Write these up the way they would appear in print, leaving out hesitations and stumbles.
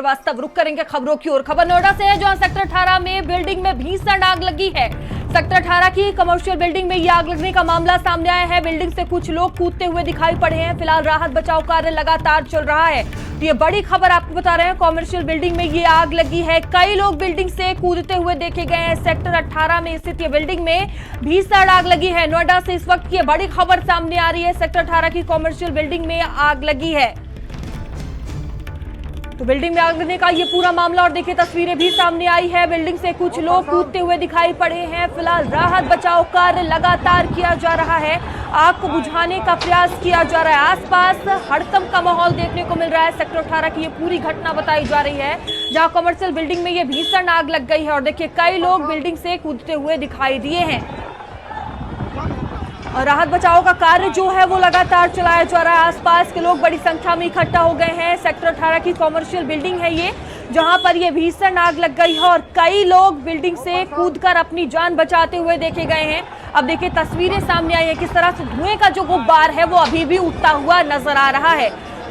वास्तव रुक करेंगे खबरों की ओर। खबर नोएडा से है, जहां सेक्टर 18 में बिल्डिंग में भीषण आग लगी है। सेक्टर 18 की कमर्शियल बिल्डिंग में ये आग लगने का मामला सामने आया है। बिल्डिंग से कुछ लोग कूदते हुए दिखाई पड़े हैं। फिलहाल राहत बचाव कार्य लगातार चल रहा है। तो ये बड़ी खबर आपको बता रहे हैं, कमर्शियल बिल्डिंग में ये आग लगी है। कई लोग बिल्डिंग से कूदते हुए देखे गए हैं। सेक्टर 18 में स्थित ये बिल्डिंग में भीषण आग लगी है। नोएडा से इस वक्त ये बड़ी खबर सामने आ रही है। सेक्टर 18 की कमर्शियल बिल्डिंग में आग लगी है। तो बिल्डिंग में आग लगने का ये पूरा मामला, और देखिए तस्वीरें भी सामने आई है। बिल्डिंग से कुछ लोग कूदते हुए दिखाई पड़े हैं। फिलहाल राहत बचाव कार्य लगातार किया जा रहा है। आग को बुझाने का प्रयास किया जा रहा है। आसपास हड़कंप का माहौल देखने को मिल रहा है। सेक्टर 18 की ये पूरी घटना बताई जा रही है, जहां कमर्शियल बिल्डिंग में ये भीषण आग लग गई है। और देखिए कई लोग बिल्डिंग से कूदते हुए दिखाई दिए हैं। और राहत बचाव का कार्य जो है वो लगातार चलाया जा रहा है। आसपास के लोग बड़ी संख्या में इकट्ठा हो गए हैं। सेक्टर 18 की कमर्शियल बिल्डिंग है ये, जहां पर ये भीषण आग लग गई है और कई लोग बिल्डिंग से कूदकर अपनी जान बचाते हुए देखे गए हैं। अब देखिए तस्वीरें सामने आई है, किस तरह से धुएं का जो गुब्बार है वो अभी भी उठता हुआ नजर आ रहा है।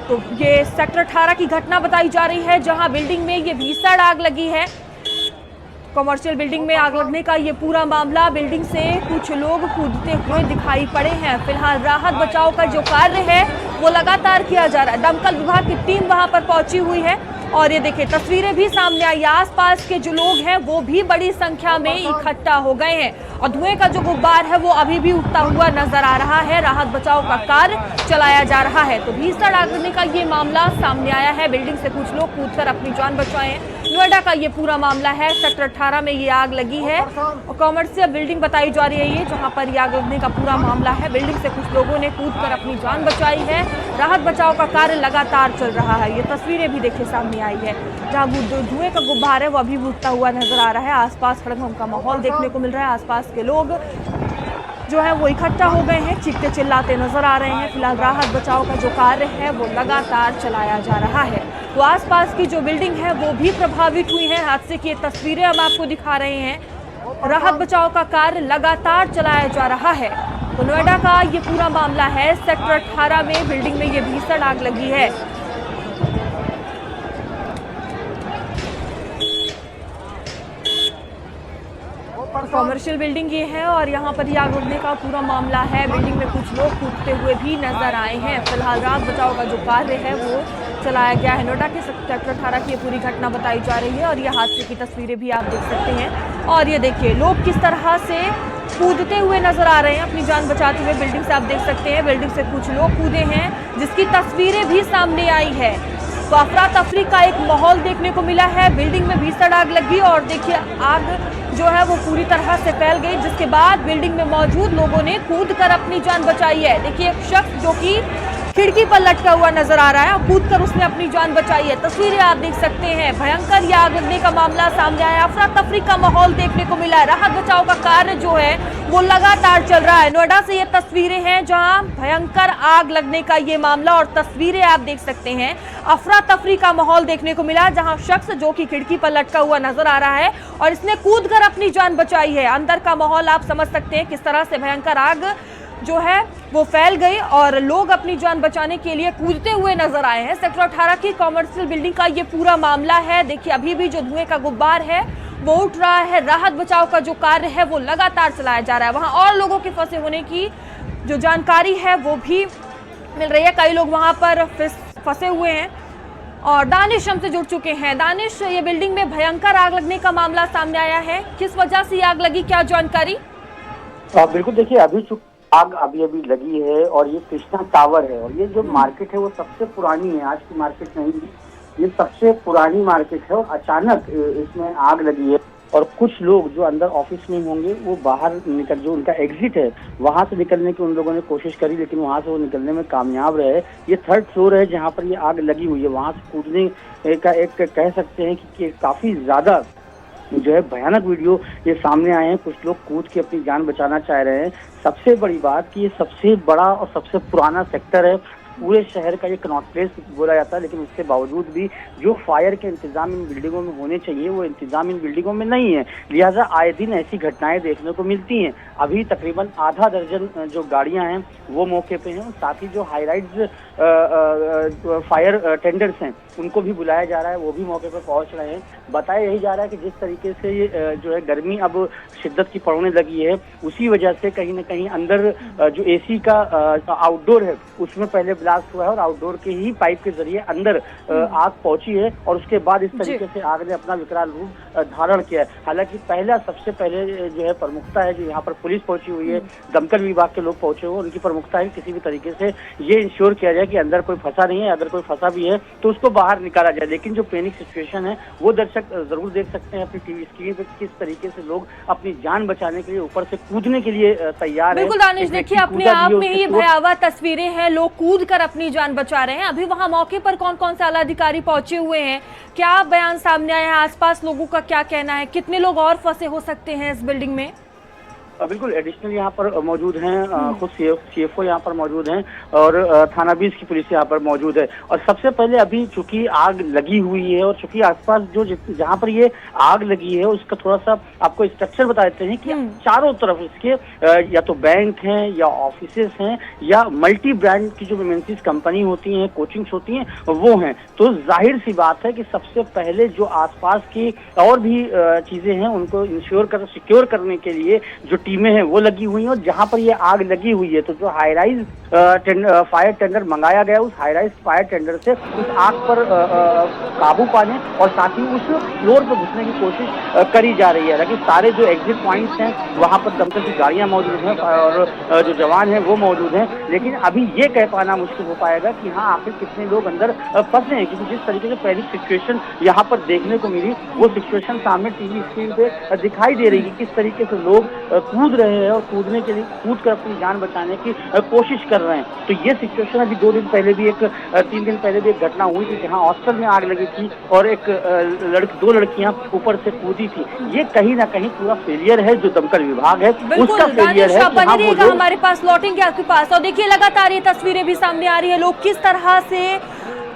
तो ये सेक्टर 18 की घटना बताई जा रही है, जहाँ बिल्डिंग में ये भीषण आग लगी है। कमर्शियल बिल्डिंग में आग लगने का ये पूरा मामला, बिल्डिंग से कुछ लोग कूदते हुए दिखाई पड़े हैं। फिलहाल राहत बचाव का जो कार्य है वो लगातार किया जा रहा है। दमकल विभाग की टीम वहां पर पहुंची हुई है। और ये देखिए तस्वीरें भी सामने आई। आसपास के जो लोग हैं वो भी बड़ी संख्या में इकट्ठा हो गए हैं और धुएं का जो गुब्बार है वो अभी भी उठता हुआ नजर आ रहा है। राहत बचाव का कार्य चलाया जा रहा है। तो भीषण आग लगने का ये मामला सामने आया है। बिल्डिंग से कुछ लोग कूदकर अपनी जान बचाए हैं। नोएडा का ये पूरा मामला है। सेक्टर 18 में ये आग लगी है और कमर्शियल बिल्डिंग बताई जा रही है ये, जहां पर ये आग लगने का पूरा मामला है। बिल्डिंग से कुछ लोगों ने कूदकर अपनी जान बचाई है। राहत बचाव का कार्य लगातार चल रहा है। ये तस्वीरें भी देखिए सामने आई है, जहाँ धुएं का गुब्बार है वो अभी भी उठता हुआ नजर आ रहा है। आसपास हड़कंप का माहौल देखने को मिल रहा है। आसपास के लोग जो है वो इकट्ठा हो गए हैं, चीखते चिल्लाते नजर आ रहे हैं। फिलहाल राहत बचाव का जो कार्य है वो लगातार चलाया जा रहा है। तो आसपास की जो बिल्डिंग है वो भी प्रभावित हुई है। हादसे की तस्वीरें हम आपको दिखा रहे हैं। राहत बचाव का कार्य लगातार चलाया जा रहा है। तो नोएडा का ये पूरा मामला है। सेक्टर 18 में बिल्डिंग में ये भीषण आग लगी है। कमर्शियल बिल्डिंग ये है और यहाँ पर आग लगने का पूरा मामला है। बिल्डिंग में कुछ लोग कूदते हुए भी नजर आए हैं। फिलहाल राहत बचाव का जो कार्य है वो चलाया गया है। नोएडा के सेक्टर 18 की ये पूरी घटना बताई जा रही है और ये हादसे की तस्वीरें भी आप देख सकते हैं। और ये देखिए लोग किस तरह से कूदते हुए नजर आ रहे हैं अपनी जान बचाते हुए। बिल्डिंग से आप देख सकते हैं, बिल्डिंग से कुछ लोग कूदे हैं, जिसकी तस्वीरें भी सामने आई है। तो अफरा तफरी का एक माहौल देखने को मिला है। बिल्डिंग में भीषण आग लगी और देखिए आग जो है वो पूरी तरह से फैल गई, जिसके बाद बिल्डिंग में मौजूद लोगों ने कूदकर अपनी जान बचाई है। देखिए एक शख्स जो कि खिड़की पर लटका हुआ नजर आ रहा है और कूदकर उसने अपनी जान बचाई है। तस्वीरें आप देख सकते हैं। भयंकर ये आग लगने का मामला सामने आया। अफरा तफरी का माहौल देखने को मिला है। राहत बचाव का कार्य जो है वो लगातार चल रहा है। नोएडा से ये तस्वीरें हैं, जहां भयंकर आग लगने का ये मामला, और तस्वीरें आप देख सकते हैं। अफरा तफरी का माहौल देखने को मिला, जहां शख्स जो कि खिड़की पर लटका हुआ नजर आ रहा है और इसने कूदकर अपनी जान बचाई है। अंदर का माहौल आप समझ सकते हैं, किस तरह से भयंकर आग जो है वो फैल गई और लोग अपनी जान बचाने के लिए कूदते हुए नजर आए हैं। सेक्टर 18 की कमर्शियल बिल्डिंग का ये पूरा मामला है। देखिए अभी भी जो धुएं का गुब्बार है वो उठ रहा है। राहत बचाव का जो कार्य है वो लगातार चलाया जा रहा है। वहां और लोगों के फंसे होने की जो जानकारी है वो भी मिल रही है। कई लोग वहां पर फंसे हुए हैं। और दानिश हमसे जुड़ चुके हैं। दानिश, ये बिल्डिंग में भयंकर आग लगने का मामला सामने आया है, किस वजह से आग लगी, क्या जानकारी? बिल्कुल, देखिए अभी आग अभी लगी है और ये कृष्णा टावर है और ये जो मार्केट है वो सबसे पुरानी है। आज की मार्केट नहीं, ये सबसे पुरानी मार्केट है और अचानक इसमें आग लगी है। और कुछ लोग जो अंदर ऑफिस में होंगे वो बाहर निकल, जो उनका एग्जिट है वहां से निकलने की उन लोगों ने कोशिश करी, लेकिन वहां से वो निकलने में कामयाब रहे। ये 3rd फ्लोर है जहां पर ये आग लगी हुई है। वहां से कूदने का एक कह सकते हैं कि काफी ज्यादा जो है भयानक वीडियो ये सामने आए हैं। कुछ लोग कूद के अपनी जान बचाना चाह रहे हैं। सबसे बड़ी बात कि ये सबसे बड़ा और सबसे पुराना सेक्टर है पूरे शहर का ये कनॉट प्लेस बोला जाता है, लेकिन उसके बावजूद भी जो फायर के इंतजाम इन बिल्डिंगों में होने चाहिए वो इंतजाम इन बिल्डिंगों में नहीं है। लिहाजा आए दिन ऐसी घटनाएं देखने को मिलती हैं। अभी तकरीबन आधा दर्जन जो गाड़ियां हैं वो मौके पे हैं, साथ ही जो हाई राइज फायर टेंडर्स हैं उनको भी बुलाया जा रहा है, वो भी मौके पर पहुंच रहे हैं। बताया यही जा रहा है कि जिस तरीके से ये जो है गर्मी अब शिद्दत की पड़ने लगी है, उसी वजह से कहीं ना कहीं अंदर जो एसी का आउटडोर है उसमें पहले ब्लास्ट हुआ है और आउटडोर के ही पाइप के जरिए अंदर आग पहुंची है और उसके बाद इस तरीके से आग ने अपना विकराल रूप धारण किया है। हालांकि सबसे पहले जो है प्रमुखता है, जो यहाँ पर पुलिस पहुंची हुई है, दमकल विभाग के लोग पहुंचे हुए, उनकी प्रमुखता है किसी भी तरीके से ये इंश्योर किया जाए कि अंदर कोई फंसा नहीं है, अगर कोई फंसा भी है तो उसको बाहर निकाला जाए। लेकिन जो पैनिक सिचुएशन है वो दर्शक जरूर देख सकते हैं अपनी टीवी स्क्रीन पे किस तरीके से लोग अपनी जान बचाने के लिए ऊपर से कूदने के लिए तैयार है। बिल्कुल दानिश, देखिए अपने आप में ही ये भयावह तस्वीरें हैं, लोग कूद कर अपनी जान बचा रहे हैं। अभी वहां मौके पर कौन कौन से आला अधिकारी पहुंचे हुए हैं, क्या बयान सामने आया है, आसपास लोगों का क्या कहना है, कितने लोग और फंसे हो सकते हैं इस बिल्डिंग में? बिल्कुल एडिशनल यहाँ पर मौजूद हैं, खुद सीएफओ यहाँ पर मौजूद हैं और थाना 20 की पुलिस यहाँ पर मौजूद है। और सबसे पहले अभी चूंकि आग लगी हुई है और चूंकि आसपास जो जहाँ पर ये आग लगी है उसका थोड़ा सा आपको स्ट्रक्चर बता देते हैं कि चारों तरफ इसके या तो बैंक हैं या ऑफिसेस हैं या मल्टी ब्रांड की जो एमएनसीज कंपनी होती हैं, कोचिंग्स होती हैं, वो हैं। तो जाहिर सी बात है कि सबसे पहले जो आसपास की और भी चीजें हैं उनको सिक्योर करने के लिए जो टीमें हैं वो लगी हुई हैं। और जहां पर ये आग लगी हुई है तो जो हाई राइज फायर टेंडर मंगाया गया, उस हाई राइज फायर टेंडर से उस आग पर काबू पाने और साथ ही उस फ्लोर पर घुसने की कोशिश करी जा रही है। हालांकि सारे जो एग्जिट पॉइंट्स हैं वहां पर दमकल की गाड़ियां मौजूद हैं और जो जवान हैं वो मौजूद हैं, लेकिन अभी ये कह पाना मुश्किल हो पाएगा कि हाँ आखिर कितने लोग अंदर फंसे हैं, क्योंकि जिस तरीके से पहली सिचुएशन यहाँ पर देखने को मिली वो सिचुएशन सामने टीवी स्क्रीन पे दिखाई दे रही है। किस तरीके से लोग कूद रहे हैं और कूदने के लिए कूद कर अपनी जान बचाने की कोशिश कर रहे हैं। तो ये सिचुएशन अभी 2 दिन पहले भी 3 दिन पहले भी एक घटना हुई थी जहां हॉस्टल में आग लगी थी और एक 2 लड़कियां ऊपर से कूदी थी। ये कहीं ना कहीं पूरा फेलियर है जो दमकल विभाग है उसका फेलियर है। हमारे पास लौटेंगे आपके पास। और देखिए लगातार ये तस्वीरें भी सामने आ रही है, लोग किस तरह से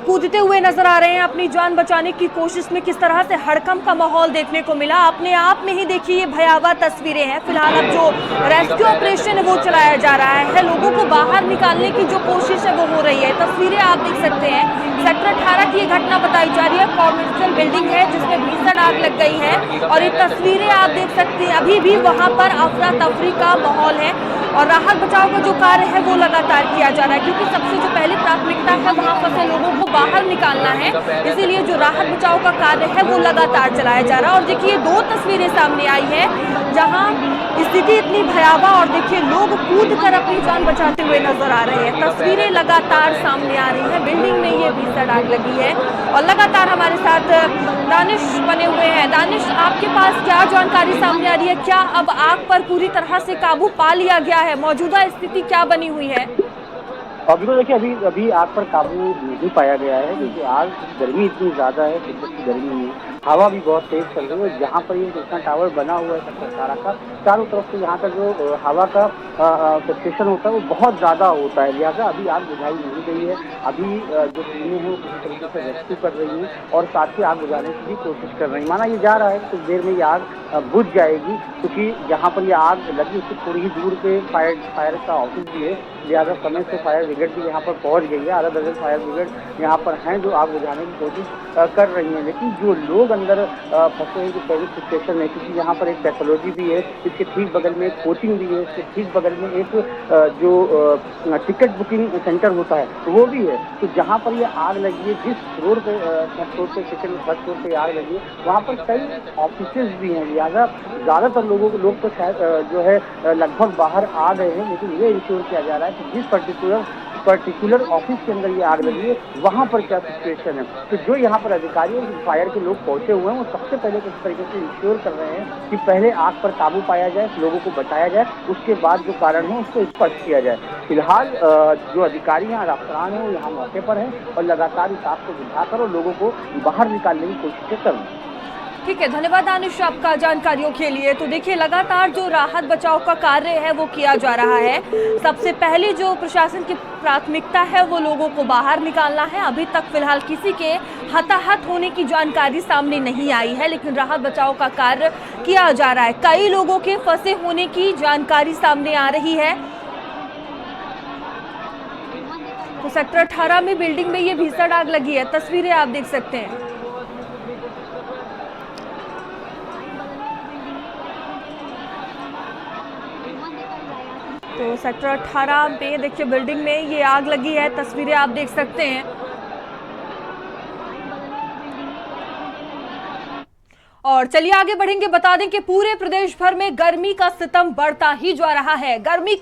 कूदते हुए नजर आ रहे हैं अपनी जान बचाने की कोशिश में, किस तरह से हड़कंप का माहौल देखने को मिला। अपने आप में ही देखिए ये भयावह तस्वीरें हैं। फिलहाल अब जो रेस्क्यू ऑपरेशन है वो चलाया जा रहा है, लोगों को बाहर निकालने की जो कोशिश है वो हो रही है। तस्वीरें आप देख सकते हैं, सेक्टर 18 की ये घटना बताई जा रही है, कॉमर्शियल बिल्डिंग है जिसमें भीषण आग लग गई है और ये तस्वीरें आप देख सकते हैं। अभी भी वहां पर अफरा तफरी का माहौल है और राहत बचाव का जो कार्य है वो लगातार किया जा रहा है, क्योंकि सबसे जो पहली प्राथमिकता है वहां फंसे लोगों को बाहर निकालना है। इसीलिए जो राहत बचाव का कार्य है वो लगातार चलाया जा रहा है। और देखिए 2 तस्वीरें सामने आई है जहां स्थिति इतनी भयावह और देखिए लोग कूद कर अपनी जान बचाते हुए नजर आ रहे हैं। तस्वीरें लगातार सामने आ रही हैं, बिल्डिंग में ये भीषण आग लगी है और लगातार हमारे साथ दानिश बने हुए हैं। दानिश, आपके पास क्या जानकारी सामने आ रही है, क्या अब आग पर पूरी तरह से काबू पा लिया गया है, मौजूदा स्थिति क्या बनी हुई है? बिल्कुल देखिए अभी आग पर काबू नहीं पाया गया है, क्योंकि आग गर्मी इतनी ज्यादा है, शिद्दत की गर्मी है, हवा भी बहुत तेज चल रही है। जहाँ पर ये कृष्णा टावर बना हुआ है सेक्टर 18 का, चारों तरफ से यहाँ का जो हवा का फ्लक्चुएशन होता है वो बहुत ज्यादा होता है। लिहाजा अभी आग बुझाई नहीं गई है। अभी जो टीमें हैं वो किसी तरीके से रेस्क्यू कर रही हैं और साथ ही आग बुझाने की भी कोशिश कर रही है। माना ये जा रहा है कुछ देर में ये आग बुझ जाएगी, क्योंकि जहाँ पर ये आग लगी उससे थोड़ी ही दूर पे फायर का ऑफिस भी है। लिहाजा समय से फायर ब्रिगेड भी यहाँ पर पहुँच गई है। आधा दर्जन फायर ब्रिगेड यहाँ पर हैं जो आग बुझाने की कोशिश कर रही हैं। लेकिन जो लोग अंदर फंसे हैं, जो पहली सिचुएशन है, क्योंकि यहाँ पर एक पैथोलॉजी भी है, इसके ठीक बगल में एक कोचिंग भी है, इसके ठीक बगल में एक जो टिकट बुकिंग सेंटर होता है वो भी है। तो जहाँ पर ये आग लगी है, जिस फ्लोर पे सेकंड फर्स्ट फ्लोर पे आग लगी है, वहाँ पर कई ऑफिसेज भी हैं। लिहाजा ज्यादातर लोग तो शायद जो है लगभग बाहर आ गए हैं, लेकिन ये इंश्योर किया जा रहा है कि जिस पर्टिकुलर ऑफिस के अंदर ये आग लगी है वहाँ पर क्या सिचुएशन है। तो जो यहाँ पर अधिकारी और फायर के लोग पहुंचे हुए हैं वो सबसे पहले किस तरीके से इंश्योर कर रहे हैं कि पहले आग पर काबू पाया जाए, लोगों को बचाया जाए, उसके बाद जो कारण है उसको स्पष्ट किया जाए। फिलहाल जो अधिकारी हैं, अफसरान हैं, वो यहाँ मौके पर हैं और लगातार इस आग को बुझाकर और लोगों को बाहर निकालने की कोशिशें कर रहे हैं। ठीक है, धन्यवाद दानिश आपका जानकारियों के लिए। तो देखिए, लगातार जो राहत बचाव का कार्य है वो किया जा रहा है। सबसे पहले जो प्रशासन की प्राथमिकता है वो लोगों को बाहर निकालना है। अभी तक फिलहाल किसी के हताहत होने की जानकारी सामने नहीं आई है, लेकिन राहत बचाव का कार्य किया जा रहा है। कई लोगों के फंसे होने की जानकारी सामने आ रही है। तो सेक्टर 18 में बिल्डिंग में ये भीषण आग लगी है, तस्वीरें आप देख सकते हैं। तो सेक्टर 18 पे देखिए बिल्डिंग में ये आग लगी है, तस्वीरें आप देख सकते हैं। और चलिए आगे बढ़ेंगे, बता दें कि पूरे प्रदेश भर में गर्मी का सितम बढ़ता ही जा रहा है। गर्मी